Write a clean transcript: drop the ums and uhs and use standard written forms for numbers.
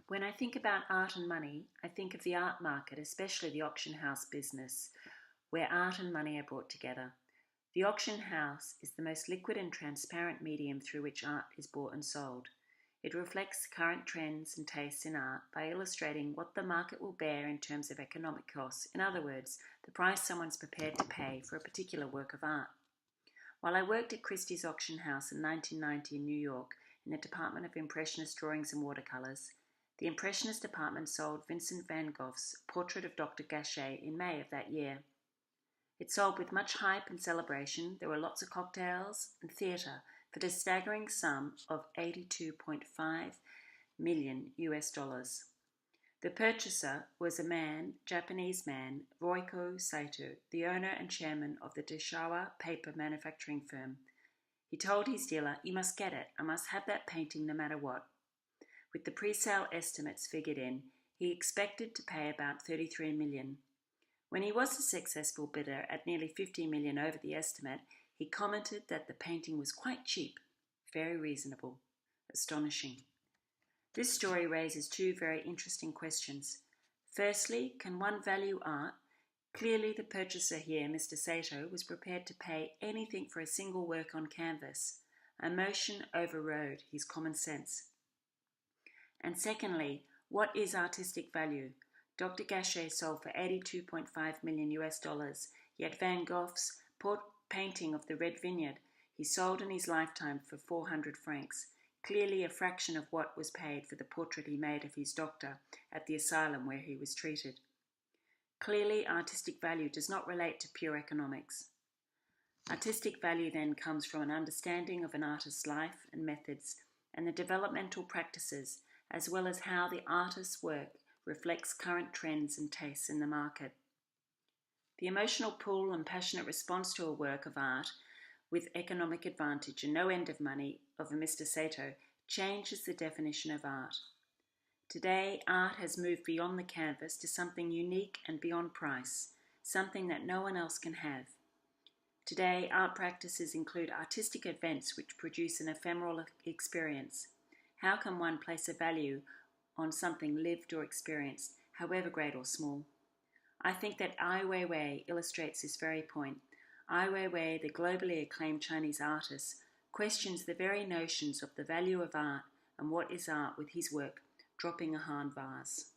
When I think about art and money, I think of the art market, especially the auction house business, where art and money are brought together. The auction house is the most liquid and transparent medium through which art is bought and sold. It reflects current trends and tastes in art by illustrating what the market will bear in terms of economic costs. In other words, the price someone's prepared to pay for a particular work of art. While I worked at Christie's Auction House in 1990 in New York in the Department of Impressionist Drawings and Watercolors, the Impressionist department sold Vincent van Gogh's Portrait of Dr. Gachet in May of that year. It sold with much hype and celebration. There were lots of cocktails and theatre for the staggering sum of 82.5 million US dollars. The purchaser was a man, Japanese man, Roiko Saito, the owner and chairman of the Deshawa paper manufacturing firm. He told his dealer, "You must get it. I must have that painting no matter what." With the pre-sale estimates figured in, he expected to pay about 33 million. When he was a successful bidder at nearly 50 million over the estimate, he commented that the painting was quite cheap, very reasonable, astonishing. This story raises two very interesting questions. Firstly, can one value art? Clearly the purchaser here, Mr. Sato, was prepared to pay anything for a single work on canvas. Emotion overrode his common sense. And secondly, what is artistic value? Dr. Gachet sold for 82.5 million US dollars, yet Van Gogh's painting of the Red Vineyard he sold in his lifetime for 400 francs, clearly a fraction of what was paid for the portrait he made of his doctor at the asylum where he was treated. Clearly, artistic value does not relate to pure economics. Artistic value then comes from an understanding of an artist's life and methods and the developmental practices, as well as how the artist's work reflects current trends and tastes in the market. The emotional pull and passionate response to a work of art with economic advantage and no end of money of a Mr. Sato changes the definition of art. Today, art has moved beyond the canvas to something unique and beyond price, something that no one else can have. Today, art practices include artistic events which produce an ephemeral experience. How can one place a value on something lived or experienced, however great or small? I think that Ai Weiwei illustrates this very point. Ai Weiwei, the globally acclaimed Chinese artist, questions the very notions of the value of art and what is art with his work, Dropping a Han Vase.